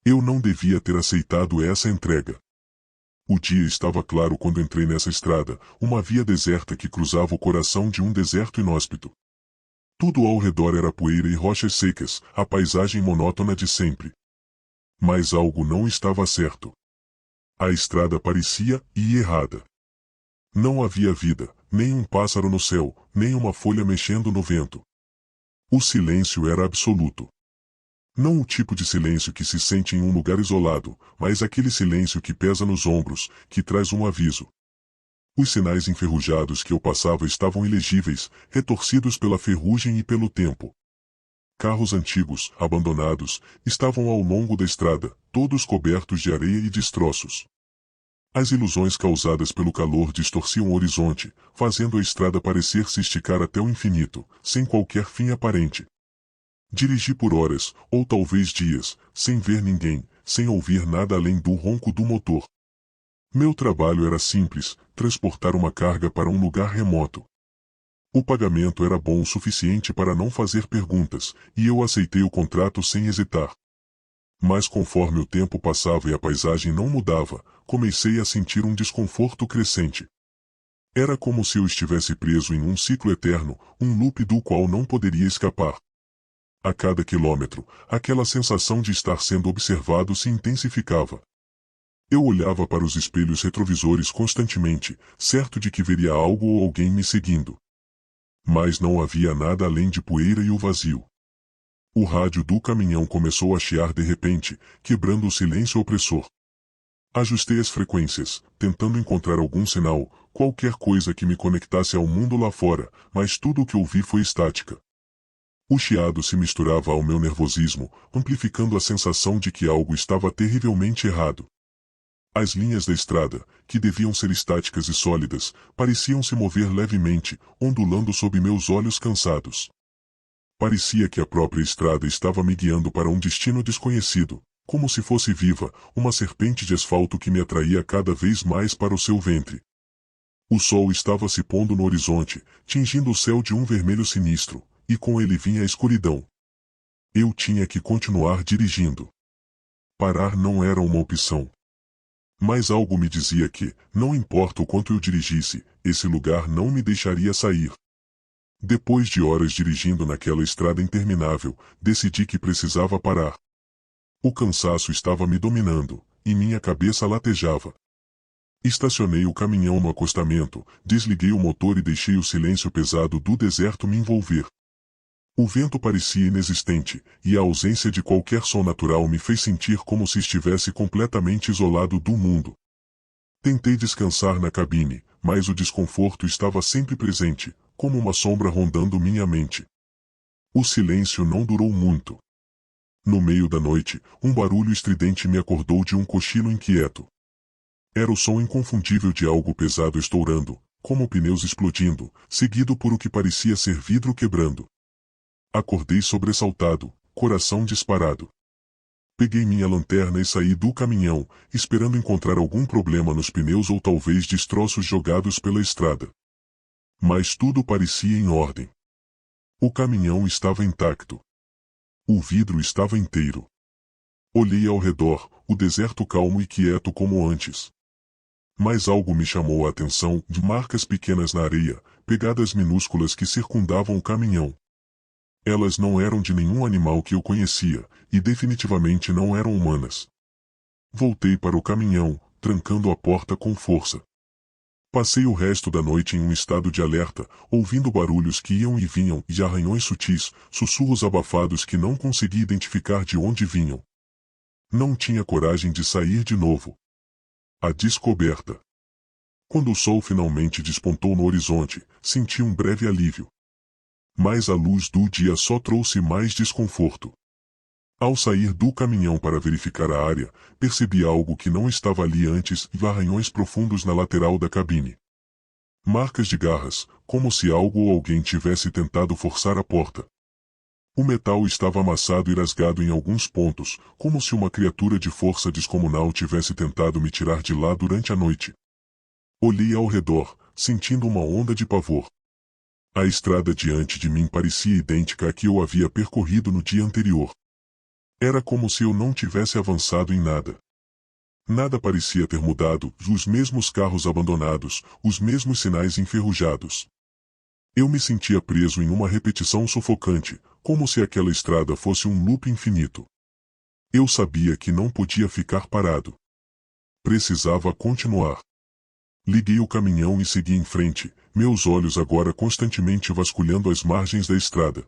Eu não devia ter aceitado essa entrega. O dia estava claro quando entrei nessa estrada, uma via deserta que cruzava o coração de um deserto inóspito. Tudo ao redor era poeira e rochas secas, a paisagem monótona de sempre. Mas algo não estava certo. A estrada parecia ir errada. Não havia vida, nem um pássaro no céu, nem uma folha mexendo no vento. O silêncio era absoluto. Não o tipo de silêncio que se sente em um lugar isolado, mas aquele silêncio que pesa nos ombros, que traz um aviso. Os sinais enferrujados que eu passava estavam ilegíveis, retorcidos pela ferrugem e pelo tempo. Carros antigos, abandonados, estavam ao longo da estrada, todos cobertos de areia e destroços. As ilusões causadas pelo calor distorciam o horizonte, fazendo a estrada parecer se esticar até o infinito, sem qualquer fim aparente. Dirigi por horas, ou talvez dias, sem ver ninguém, sem ouvir nada além do ronco do motor. Meu trabalho era simples, transportar uma carga para um lugar remoto. O pagamento era bom o suficiente para não fazer perguntas, e eu aceitei o contrato sem hesitar. Mas conforme o tempo passava e a paisagem não mudava, comecei a sentir um desconforto crescente. Era como se eu estivesse preso em um ciclo eterno, um loop do qual não poderia escapar. A cada quilômetro, aquela sensação de estar sendo observado se intensificava. Eu olhava para os espelhos retrovisores constantemente, certo de que veria algo ou alguém me seguindo. Mas não havia nada além de poeira e o vazio. O rádio do caminhão começou a chiar de repente, quebrando o silêncio opressor. Ajustei as frequências, tentando encontrar algum sinal, qualquer coisa que me conectasse ao mundo lá fora, mas tudo o que ouvi foi estática. O chiado se misturava ao meu nervosismo, amplificando a sensação de que algo estava terrivelmente errado. As linhas da estrada, que deviam ser estáticas e sólidas, pareciam se mover levemente, ondulando sob meus olhos cansados. Parecia que a própria estrada estava me guiando para um destino desconhecido, como se fosse viva, uma serpente de asfalto que me atraía cada vez mais para o seu ventre. O sol estava se pondo no horizonte, tingindo o céu de um vermelho sinistro, e com ele vinha a escuridão. Eu tinha que continuar dirigindo. Parar não era uma opção. Mas algo me dizia que, não importa o quanto eu dirigisse, esse lugar não me deixaria sair. Depois de horas dirigindo naquela estrada interminável, decidi que precisava parar. O cansaço estava me dominando, e minha cabeça latejava. Estacionei o caminhão no acostamento, desliguei o motor e deixei o silêncio pesado do deserto me envolver. O vento parecia inexistente, e a ausência de qualquer som natural me fez sentir como se estivesse completamente isolado do mundo. Tentei descansar na cabine, mas o desconforto estava sempre presente, como uma sombra rondando minha mente. O silêncio não durou muito. No meio da noite, um barulho estridente me acordou de um cochilo inquieto. Era o som inconfundível de algo pesado estourando, como pneus explodindo, seguido por o que parecia ser vidro quebrando. Acordei sobressaltado, coração disparado. Peguei minha lanterna e saí do caminhão, esperando encontrar algum problema nos pneus ou talvez destroços jogados pela estrada. Mas tudo parecia em ordem. O caminhão estava intacto. O vidro estava inteiro. Olhei ao redor, o deserto calmo e quieto como antes. Mas algo me chamou a atenção, de marcas pequenas na areia, pegadas minúsculas que circundavam o caminhão. Elas não eram de nenhum animal que eu conhecia, e definitivamente não eram humanas. Voltei para o caminhão, trancando a porta com força. Passei o resto da noite em um estado de alerta, ouvindo barulhos que iam e vinham e arranhões sutis, sussurros abafados que não consegui identificar de onde vinham. Não tinha coragem de sair de novo. A descoberta. Quando o sol finalmente despontou no horizonte, senti um breve alívio. Mas a luz do dia só trouxe mais desconforto. Ao sair do caminhão para verificar a área, percebi algo que não estava ali antes e arranhões profundos na lateral da cabine. Marcas de garras, como se algo ou alguém tivesse tentado forçar a porta. O metal estava amassado e rasgado em alguns pontos, como se uma criatura de força descomunal tivesse tentado me tirar de lá durante a noite. Olhei ao redor, sentindo uma onda de pavor. A estrada diante de mim parecia idêntica à que eu havia percorrido no dia anterior. Era como se eu não tivesse avançado em nada. Nada parecia ter mudado, os mesmos carros abandonados, os mesmos sinais enferrujados. Eu me sentia preso em uma repetição sufocante, como se aquela estrada fosse um loop infinito. Eu sabia que não podia ficar parado. Precisava continuar. Liguei o caminhão e segui em frente, meus olhos agora constantemente vasculhando as margens da estrada.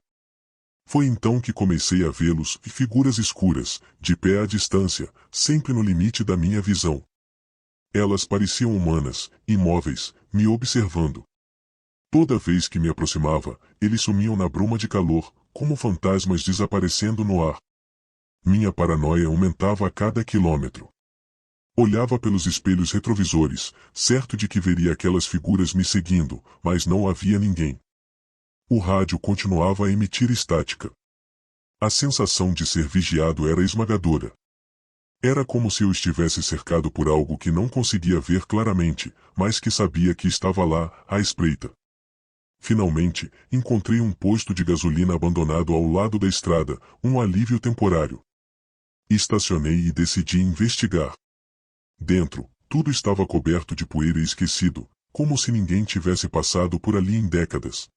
Foi então que comecei a vê-los, figuras escuras, de pé à distância, sempre no limite da minha visão. Elas pareciam humanas, imóveis, me observando. Toda vez que me aproximava, eles sumiam na bruma de calor, como fantasmas desaparecendo no ar. Minha paranoia aumentava a cada quilômetro. Olhava pelos espelhos retrovisores, certo de que veria aquelas figuras me seguindo, mas não havia ninguém. O rádio continuava a emitir estática. A sensação de ser vigiado era esmagadora. Era como se eu estivesse cercado por algo que não conseguia ver claramente, mas que sabia que estava lá, à espreita. Finalmente, encontrei um posto de gasolina abandonado ao lado da estrada, um alívio temporário. Estacionei e decidi investigar. Dentro, tudo estava coberto de poeira e esquecido, como se ninguém tivesse passado por ali em décadas.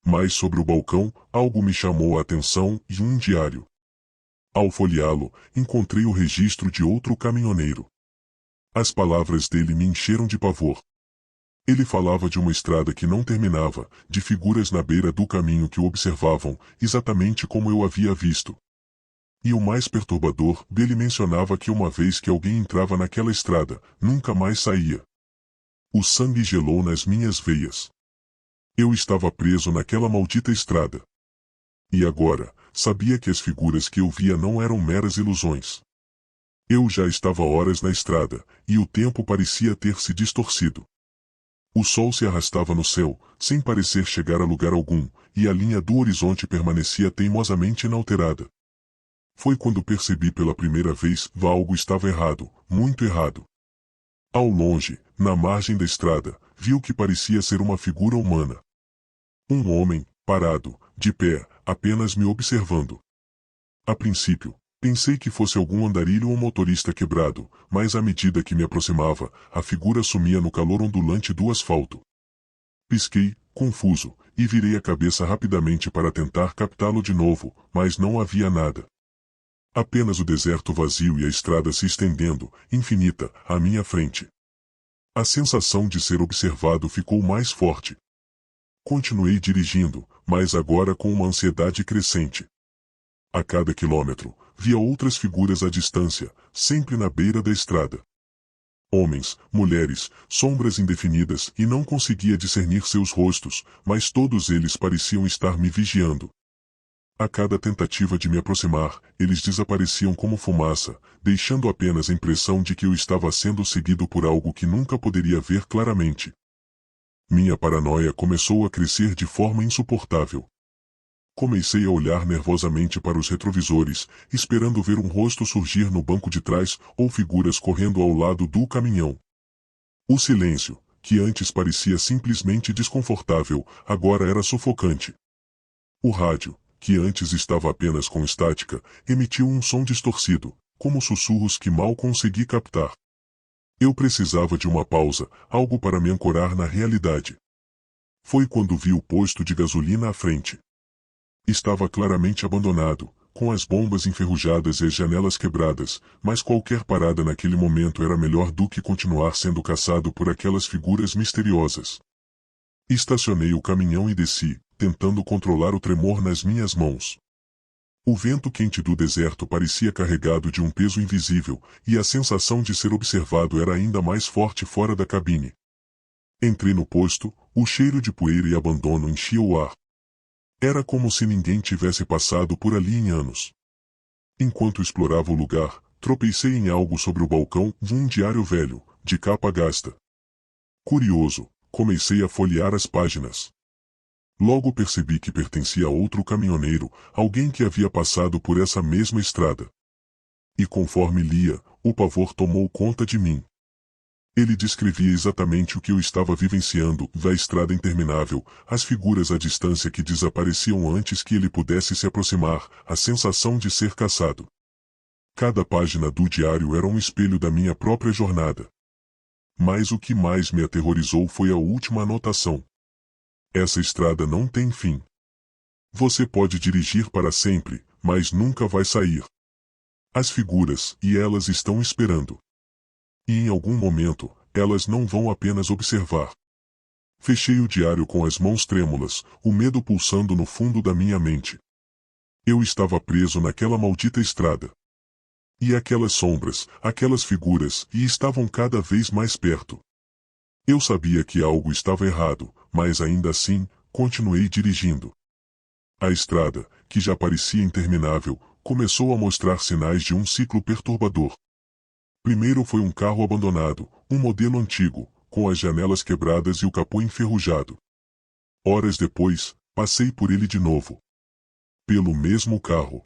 Mas sobre o balcão, algo me chamou a atenção e um diário. Ao folheá-lo, encontrei o registro de outro caminhoneiro. As palavras dele me encheram de pavor. Ele falava de uma estrada que não terminava, de figuras na beira do caminho que o observavam, exatamente como eu havia visto. E o mais perturbador, dele mencionava que uma vez que alguém entrava naquela estrada, nunca mais saía. O sangue gelou nas minhas veias. Eu estava preso naquela maldita estrada. E agora, sabia que as figuras que eu via não eram meras ilusões. Eu já estava horas na estrada, e o tempo parecia ter se distorcido. O sol se arrastava no céu, sem parecer chegar a lugar algum, e a linha do horizonte permanecia teimosamente inalterada. Foi quando percebi pela primeira vez que algo estava errado, muito errado. Ao longe, na margem da estrada, vi o que parecia ser uma figura humana. Um homem, parado, de pé, apenas me observando. A princípio, pensei que fosse algum andarilho ou motorista quebrado, mas à medida que me aproximava, a figura sumia no calor ondulante do asfalto. Pisquei, confuso, e virei a cabeça rapidamente para tentar captá-lo de novo, mas não havia nada. Apenas o deserto vazio e a estrada se estendendo, infinita, à minha frente. A sensação de ser observado ficou mais forte. Continuei dirigindo, mas agora com uma ansiedade crescente. A cada quilômetro, via outras figuras à distância, sempre na beira da estrada. Homens, mulheres, sombras indefinidas e não conseguia discernir seus rostos, mas todos eles pareciam estar me vigiando. A cada tentativa de me aproximar, eles desapareciam como fumaça, deixando apenas a impressão de que eu estava sendo seguido por algo que nunca poderia ver claramente. Minha paranoia começou a crescer de forma insuportável. Comecei a olhar nervosamente para os retrovisores, esperando ver um rosto surgir no banco de trás ou figuras correndo ao lado do caminhão. O silêncio, que antes parecia simplesmente desconfortável, agora era sufocante. O rádio, que antes estava apenas com estática, emitiu um som distorcido, como sussurros que mal consegui captar. Eu precisava de uma pausa, algo para me ancorar na realidade. Foi quando vi o posto de gasolina à frente. Estava claramente abandonado, com as bombas enferrujadas e as janelas quebradas, mas qualquer parada naquele momento era melhor do que continuar sendo caçado por aquelas figuras misteriosas. Estacionei o caminhão e desci, tentando controlar o tremor nas minhas mãos. O vento quente do deserto parecia carregado de um peso invisível, e a sensação de ser observado era ainda mais forte fora da cabine. Entrei no posto, o cheiro de poeira e abandono enchia o ar. Era como se ninguém tivesse passado por ali em anos. Enquanto explorava o lugar, tropecei em algo sobre o balcão de um diário velho, de capa gasta. Curioso, comecei a folhear as páginas. Logo percebi que pertencia a outro caminhoneiro, alguém que havia passado por essa mesma estrada. E conforme lia, o pavor tomou conta de mim. Ele descrevia exatamente o que eu estava vivenciando, a estrada interminável, as figuras à distância que desapareciam antes que ele pudesse se aproximar, a sensação de ser caçado. Cada página do diário era um espelho da minha própria jornada. Mas o que mais me aterrorizou foi a última anotação. Essa estrada não tem fim. Você pode dirigir para sempre, mas nunca vai sair. As figuras, e elas estão esperando. E em algum momento, elas não vão apenas observar. Fechei o diário com as mãos trêmulas, o medo pulsando no fundo da minha mente. Eu estava preso naquela maldita estrada. E aquelas sombras, aquelas figuras, e estavam cada vez mais perto. Eu sabia que algo estava errado, mas ainda assim, continuei dirigindo. A estrada, que já parecia interminável, começou a mostrar sinais de um ciclo perturbador. Primeiro foi um carro abandonado, um modelo antigo, com as janelas quebradas e o capô enferrujado. Horas depois, passei por ele de novo. Pelo mesmo carro.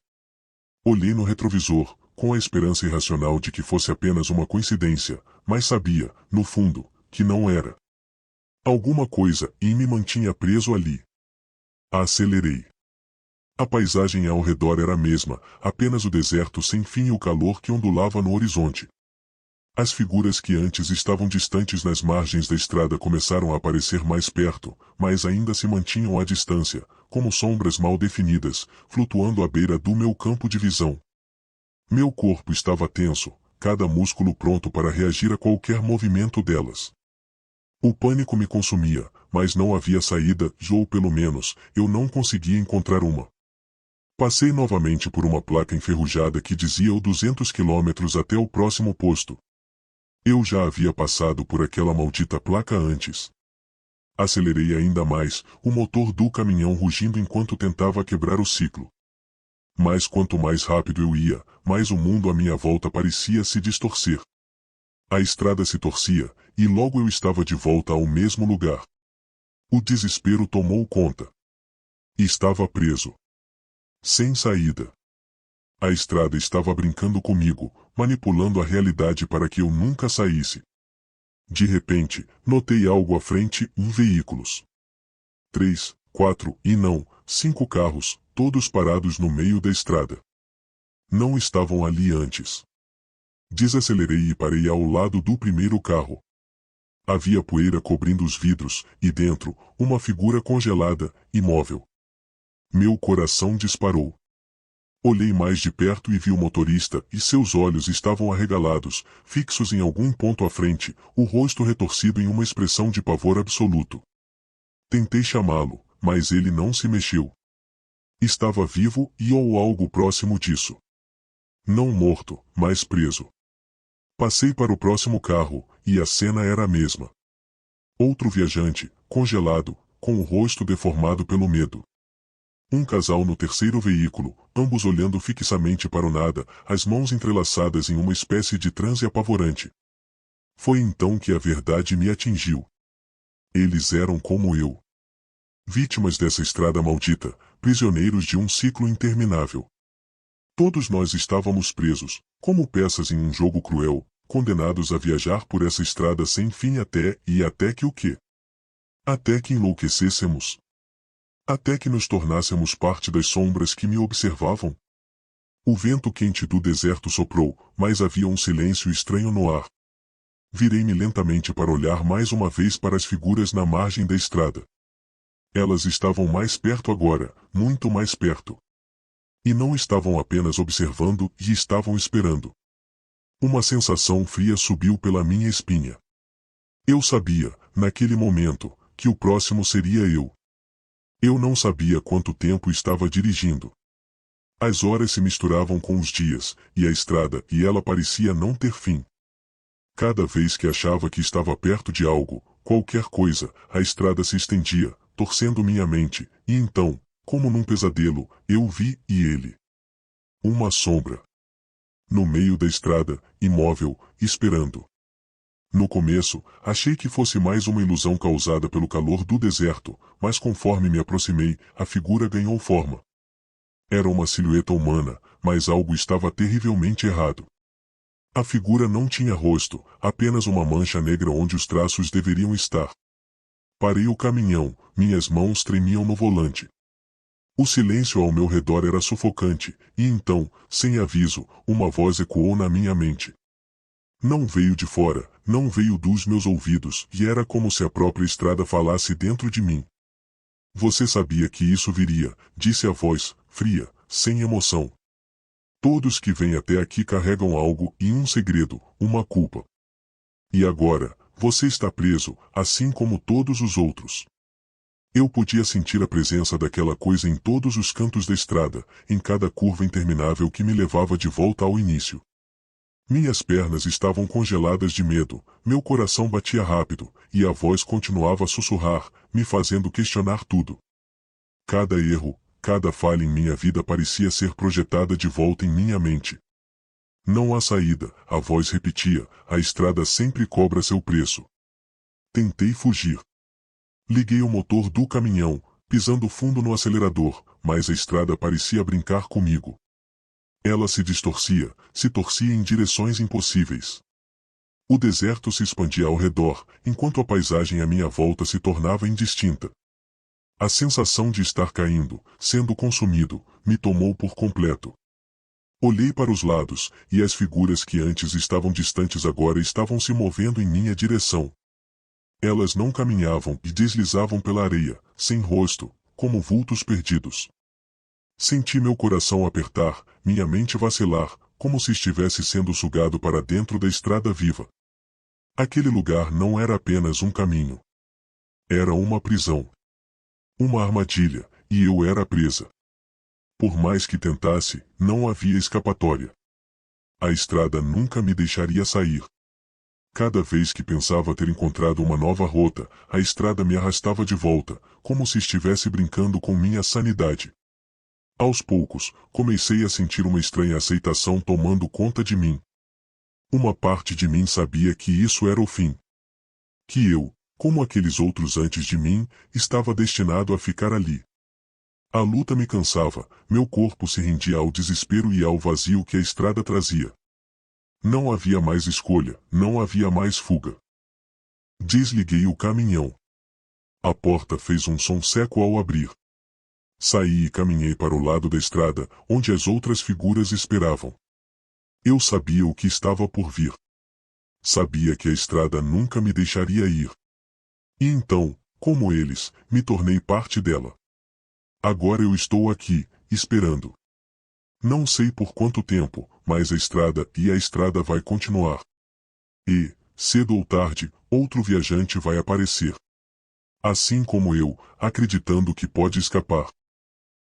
Olhei no retrovisor, com a esperança irracional de que fosse apenas uma coincidência, mas sabia, no fundo, que não era. Alguma coisa em me mantinha preso ali. Acelerei. A paisagem ao redor era a mesma, apenas o deserto sem fim e o calor que ondulava no horizonte. As figuras que antes estavam distantes nas margens da estrada começaram a aparecer mais perto, mas ainda se mantinham à distância, como sombras mal definidas, flutuando à beira do meu campo de visão. Meu corpo estava tenso, cada músculo pronto para reagir a qualquer movimento delas. O pânico me consumia, mas não havia saída, ou pelo menos, eu não conseguia encontrar uma. Passei novamente por uma placa enferrujada que dizia o 200 quilômetros até o próximo posto. Eu já havia passado por aquela maldita placa antes. Acelerei ainda mais, o motor do caminhão rugindo enquanto tentava quebrar o ciclo. Mas quanto mais rápido eu ia, mais o mundo à minha volta parecia se distorcer. A estrada se torcia, e logo eu estava de volta ao mesmo lugar. O desespero tomou conta. Estava preso. Sem saída. A estrada estava brincando comigo, manipulando a realidade para que eu nunca saísse. De repente, notei algo à frente, veículos. 3, 4 e não, 5 carros, todos parados no meio da estrada. Não estavam ali antes. Desacelerei e parei ao lado do primeiro carro. Havia poeira cobrindo os vidros, e dentro, uma figura congelada, imóvel. Meu coração disparou. Olhei mais de perto e vi o motorista, e seus olhos estavam arregalados, fixos em algum ponto à frente, o rosto retorcido em uma expressão de pavor absoluto. Tentei chamá-lo, mas ele não se mexeu. Estava vivo ou algo próximo disso. Não morto, mas preso. Passei para o próximo carro, e a cena era a mesma. Outro viajante, congelado, com o rosto deformado pelo medo. Um casal no terceiro veículo, ambos olhando fixamente para o nada, as mãos entrelaçadas em uma espécie de transe apavorante. Foi então que a verdade me atingiu. Eles eram como eu. Vítimas dessa estrada maldita, prisioneiros de um ciclo interminável. Todos nós estávamos presos, como peças em um jogo cruel, condenados a viajar por essa estrada sem fim até que o quê? Até que enlouquecêssemos. Até que nos tornássemos parte das sombras que me observavam. O vento quente do deserto soprou, mas havia um silêncio estranho no ar. Virei-me lentamente para olhar mais uma vez para as figuras na margem da estrada. Elas estavam mais perto agora, muito mais perto. E não estavam apenas observando, e estavam esperando. Uma sensação fria subiu pela minha espinha. Eu sabia, naquele momento, que o próximo seria eu. Eu não sabia quanto tempo estava dirigindo. As horas se misturavam com os dias, e a estrada, e ela parecia não ter fim. Cada vez que achava que estava perto de algo, qualquer coisa, a estrada se estendia, torcendo minha mente, e então, como num pesadelo, eu vi, e ele. Uma sombra. No meio da estrada, imóvel, esperando. No começo, achei que fosse mais uma ilusão causada pelo calor do deserto, mas conforme me aproximei, a figura ganhou forma. Era uma silhueta humana, mas algo estava terrivelmente errado. A figura não tinha rosto, apenas uma mancha negra onde os traços deveriam estar. Parei o caminhão, minhas mãos tremiam no volante. O silêncio ao meu redor era sufocante, e então, sem aviso, uma voz ecoou na minha mente. Não veio de fora, não veio dos meus ouvidos, e era como se a própria estrada falasse dentro de mim. Você sabia que isso viria, disse a voz, fria, sem emoção. Todos que vêm até aqui carregam algo e um segredo, uma culpa. E agora, você está preso, assim como todos os outros. Eu podia sentir a presença daquela coisa em todos os cantos da estrada, em cada curva interminável que me levava de volta ao início. Minhas pernas estavam congeladas de medo, meu coração batia rápido, e a voz continuava a sussurrar, me fazendo questionar tudo. Cada erro, cada falha em minha vida parecia ser projetada de volta em minha mente. Não há saída, a voz repetia, a estrada sempre cobra seu preço. Tentei fugir. Liguei o motor do caminhão, pisando fundo no acelerador, mas a estrada parecia brincar comigo. Ela se distorcia, se torcia em direções impossíveis. O deserto se expandia ao redor, enquanto a paisagem à minha volta se tornava indistinta. A sensação de estar caindo, sendo consumido, me tomou por completo. Olhei para os lados, e as figuras que antes estavam distantes agora estavam se movendo em minha direção. Elas não caminhavam e deslizavam pela areia, sem rosto, como vultos perdidos. Senti meu coração apertar, minha mente vacilar, como se estivesse sendo sugado para dentro da estrada viva. Aquele lugar não era apenas um caminho. Era uma prisão. Uma armadilha, e eu era presa. Por mais que tentasse, não havia escapatória. A estrada nunca me deixaria sair. Cada vez que pensava ter encontrado uma nova rota, a estrada me arrastava de volta, como se estivesse brincando com minha sanidade. Aos poucos, comecei a sentir uma estranha aceitação tomando conta de mim. Uma parte de mim sabia que isso era o fim. Que eu, como aqueles outros antes de mim, estava destinado a ficar ali. A luta me cansava, meu corpo se rendia ao desespero e ao vazio que a estrada trazia. Não havia mais escolha, não havia mais fuga. Desliguei o caminhão. A porta fez um som seco ao abrir. Saí e caminhei para o lado da estrada, onde as outras figuras esperavam. Eu sabia o que estava por vir. Sabia que a estrada nunca me deixaria ir. E então, como eles, me tornei parte dela. Agora eu estou aqui, esperando. Não sei por quanto tempo, mas a estrada vai continuar. E, cedo ou tarde, outro viajante vai aparecer. Assim como eu, acreditando que pode escapar.